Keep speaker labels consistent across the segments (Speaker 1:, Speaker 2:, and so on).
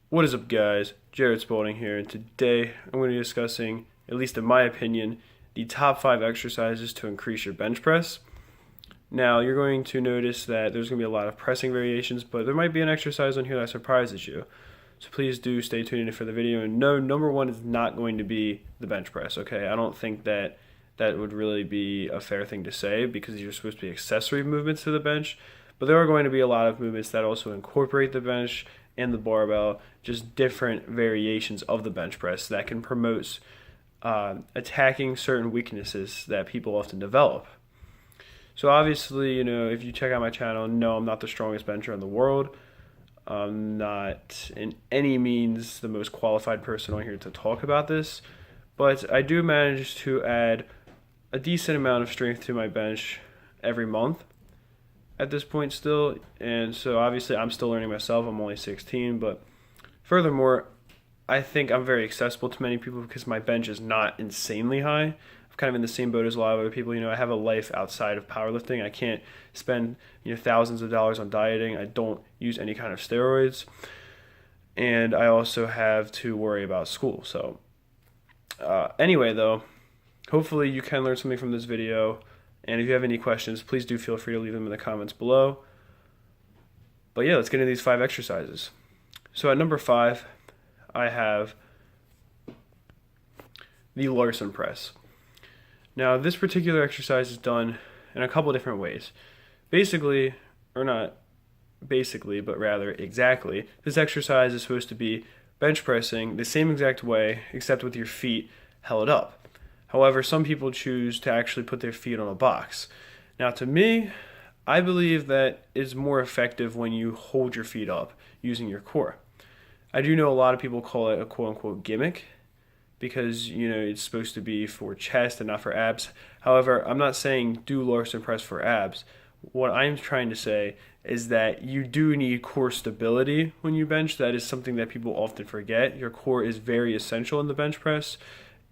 Speaker 1: What is up, guys? Jared Spalding here, and today I'm going to be discussing, at least in my opinion, the top 5 exercises to increase your bench press. Now, you're going to notice that there's going to be a lot of pressing variations, but there might be an exercise on here that surprises you. So please do stay tuned in for the video. And no, number one is not going to be the bench press, okay? I don't think that would really be a fair thing to say because you're supposed to be accessory movements to the bench. But there are going to be a lot of movements that also incorporate the bench and the barbell, just different variations of the bench press that can promote attacking certain weaknesses that people often develop. So obviously, if you check out my channel, no, I'm not the strongest bencher in the world. I'm not in any means the most qualified person on here to talk about this, but I do manage to add a decent amount of strength to my bench every month at this point still. And so obviously I'm still learning myself. I'm only 16, but furthermore, I think I'm very accessible to many people because my bench is not insanely high. I'm kind of in the same boat as a lot of other people. I have a life outside of powerlifting. I can't spend thousands of dollars on dieting. I don't use any kind of steroids, and I also have to worry about school. So anyway, though, hopefully you can learn something from this video. And if you have any questions, please do feel free to leave them in the comments below. But yeah, let's get into these 5 exercises. So at number 5, I have the Larson Press. Now, this particular exercise is done in a couple different ways. Basically, or not basically, but rather exactly, this exercise is supposed to be bench pressing the same exact way, except with your feet held up. However, some people choose to actually put their feet on a box. Now, to me, I believe that it's more effective when you hold your feet up using your core. I do know a lot of people call it a quote-unquote gimmick because, it's supposed to be for chest and not for abs. However, I'm not saying do Larson Press for abs. What I'm trying to say is that you do need core stability when you bench. That is something that people often forget. Your core is very essential in the bench press.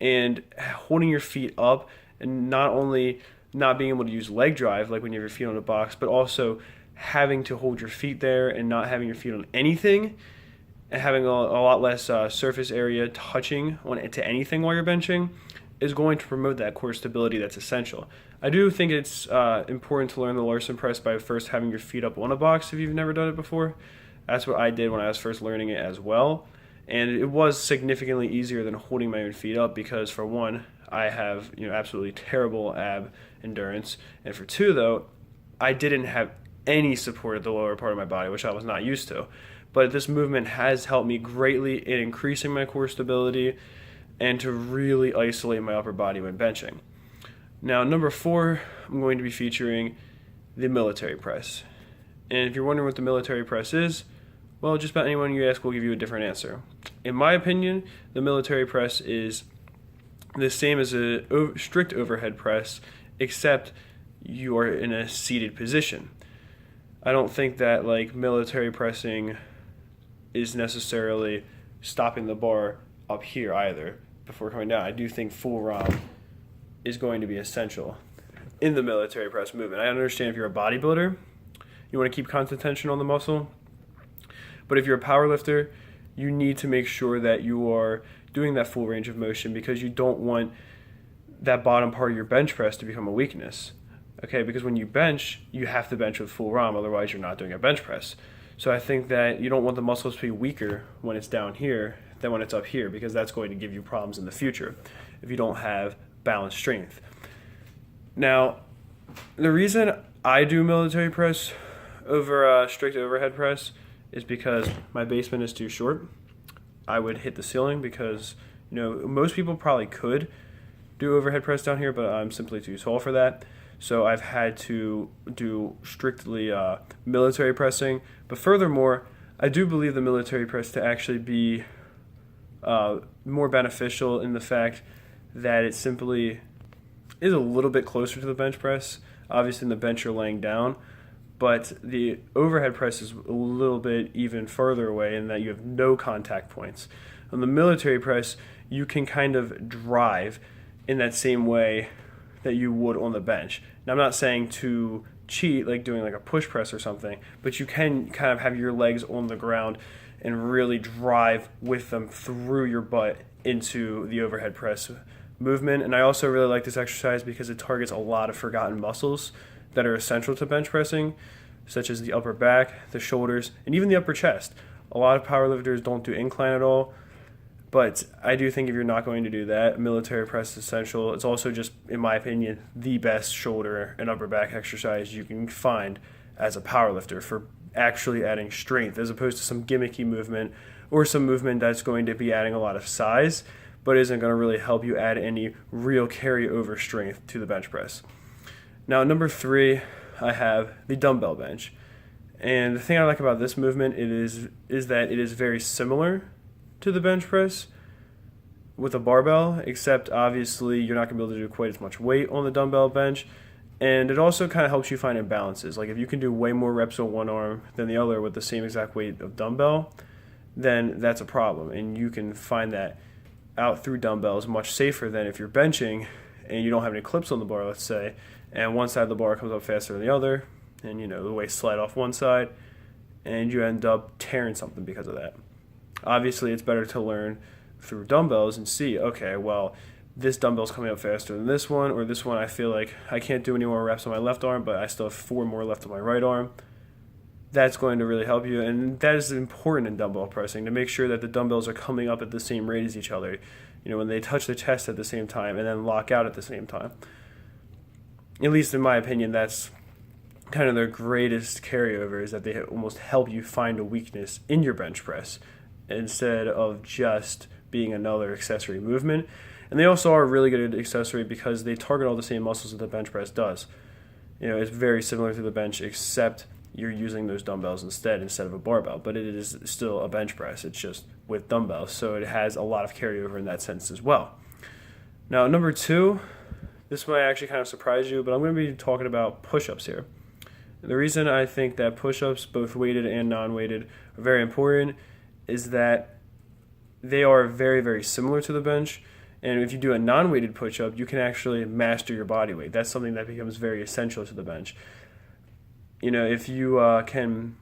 Speaker 1: And holding your feet up and not only not being able to use leg drive like when you have your feet on a box, but also having to hold your feet there and not having your feet on anything and having a lot less surface area touching to anything while you're benching is going to promote that core stability that's essential. I do think it's important to learn the Larson Press by first having your feet up on a box if you've never done it before. That's what I did when I was first learning it as well. And it was significantly easier than holding my own feet up because, for one, I have absolutely terrible ab endurance, and for two, though, I didn't have any support at the lower part of my body, which I was not used to. But this movement has helped me greatly in increasing my core stability and to really isolate my upper body when benching. Now, number 4, I'm going to be featuring the military press. And if you're wondering what the military press is, well, just about anyone you ask will give you a different answer. In my opinion, the military press is the same as a strict overhead press, except you are in a seated position. I don't think that military pressing is necessarily stopping the bar up here either before coming down. I do think full ROM is going to be essential in the military press movement. I understand if you're a bodybuilder, you want to keep constant tension on the muscle. But if you're a power lifter, you need to make sure that you are doing that full range of motion because you don't want that bottom part of your bench press to become a weakness. Okay, because when you bench, you have to bench with full ROM, otherwise you're not doing a bench press. So I think that you don't want the muscles to be weaker when it's down here than when it's up here because that's going to give you problems in the future if you don't have balanced strength. Now, the reason I do military press over strict overhead press is because my basement is too short. I would hit the ceiling because, most people probably could do overhead press down here, but I'm simply too tall for that. So I've had to do strictly military pressing. But furthermore, I do believe the military press to actually be more beneficial in the fact that it simply is a little bit closer to the bench press. Obviously, in the bench you're laying down, but the overhead press is a little bit even further away in that you have no contact points. On the military press, you can kind of drive in that same way that you would on the bench. Now, I'm not saying to cheat like doing like a push press or something, but you can kind of have your legs on the ground and really drive with them through your butt into the overhead press movement. And I also really like this exercise because it targets a lot of forgotten muscles that are essential to bench pressing, such as the upper back, the shoulders, and even the upper chest. A lot of powerlifters don't do incline at all, but I do think if you're not going to do that, military press is essential. It's also just, in my opinion, the best shoulder and upper back exercise you can find as a powerlifter for actually adding strength, as opposed to some gimmicky movement or some movement that's going to be adding a lot of size but isn't going to really help you add any real carryover strength to the bench press. Now, number 3, I have the dumbbell bench. And the thing I like about this movement is that it is very similar to the bench press with a barbell, except obviously you're not going to be able to do quite as much weight on the dumbbell bench. And it also kind of helps you find imbalances. Like if you can do way more reps on one arm than the other with the same exact weight of dumbbell, then that's a problem. And you can find that out through dumbbells much safer than if you're benching and you don't have any clips on the bar, let's say, and one side of the bar comes up faster than the other, and the weights slide off one side, and you end up tearing something because of that. Obviously, it's better to learn through dumbbells and see, okay, well, this dumbbell's coming up faster than this one, or this one I feel like I can't do any more reps on my left arm, but I still have 4 more left on my right arm. That's going to really help you, and that is important in dumbbell pressing, to make sure that the dumbbells are coming up at the same rate as each other, when they touch the chest at the same time and then lock out at the same time. At least in my opinion, that's kind of their greatest carryover, is that they almost help you find a weakness in your bench press instead of just being another accessory movement. And they also are a really good accessory because they target all the same muscles that the bench press does. It's very similar to the bench, except you're using those dumbbells instead of a barbell, but it is still a bench press. It's just with dumbbells, so it has a lot of carryover in that sense as well. Now, number 2, this might actually kind of surprise you, but I'm going to be talking about push-ups here. The reason I think that push-ups, both weighted and non-weighted, are very important is that they are very, very similar to the bench. And if you do a non-weighted push-up, you can actually master your body weight. That's something that becomes very essential to the bench. If you can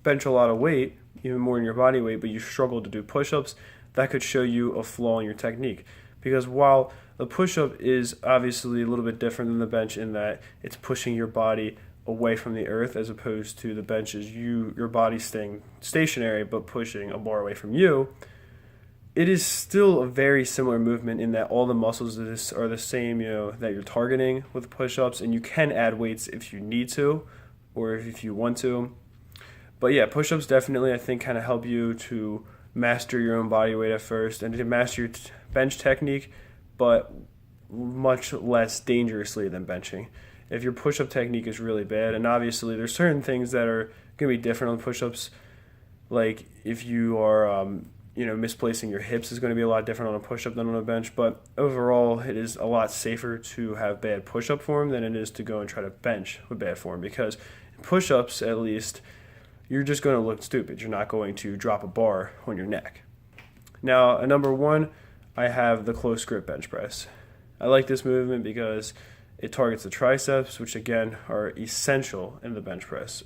Speaker 1: bench a lot of weight, even more than your body weight, but you struggle to do push-ups, that could show you a flaw in your technique. Because while the push-up is obviously a little bit different than the bench in that it's pushing your body away from the earth, as opposed to the bench is your body staying stationary but pushing a bar away from you, it is still a very similar movement in that all the muscles are the same, that you're targeting with push-ups, and you can add weights if you need to or if you want to. But yeah, push-ups definitely, I think, kind of help you to master your own body weight at first and to master your bench technique, but much less dangerously than benching. If your push-up technique is really bad, and obviously there's certain things that are going to be different on push-ups, like if you are misplacing your hips is going to be a lot different on a push-up than on a bench, but overall it is a lot safer to have bad push-up form than it is to go and try to bench with bad form, because in push-ups, at least, you're just going to look stupid. You're not going to drop a bar on your neck. Now, at number 1, I have the close grip bench press. I like this movement because it targets the triceps, which again are essential in the bench press.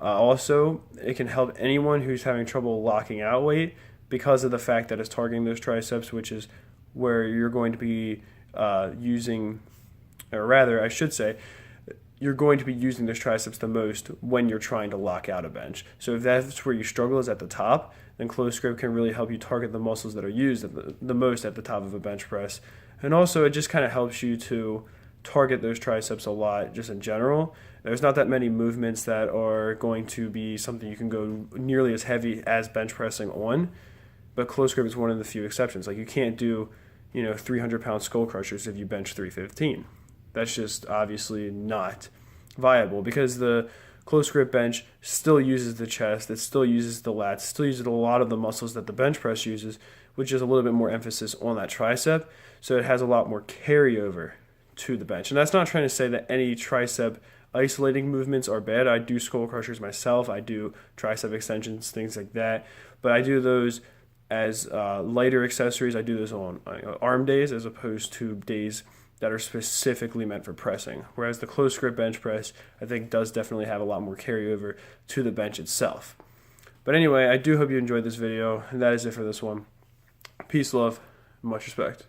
Speaker 1: Also, it can help anyone who's having trouble locking out weight because of the fact that it's targeting those triceps, which is where you're going to be you're going to be using those triceps the most when you're trying to lock out a bench. So if that's where you struggle is at the top, then close grip can really help you target the muscles that are used the most at the top of a bench press. And also it just kind of helps you to target those triceps a lot just in general. There's not that many movements that are going to be something you can go nearly as heavy as bench pressing on, but close grip is one of the few exceptions. Like you can't do 300-pound skull crushers if you bench 315. That's just obviously not viable, because the close grip bench still uses the chest, it still uses the lats, it still uses a lot of the muscles that the bench press uses, which is a little bit more emphasis on that tricep, so it has a lot more carryover to the bench. And that's not trying to say that any tricep isolating movements are bad. I do skull crushers myself, I do tricep extensions, things like that, but I do those as lighter accessories. I do those on arm days as opposed to days that are specifically meant for pressing. Whereas the close grip bench press, I think, does definitely have a lot more carryover to the bench itself. But anyway, I do hope you enjoyed this video, and that is it for this one. Peace, love, and much respect.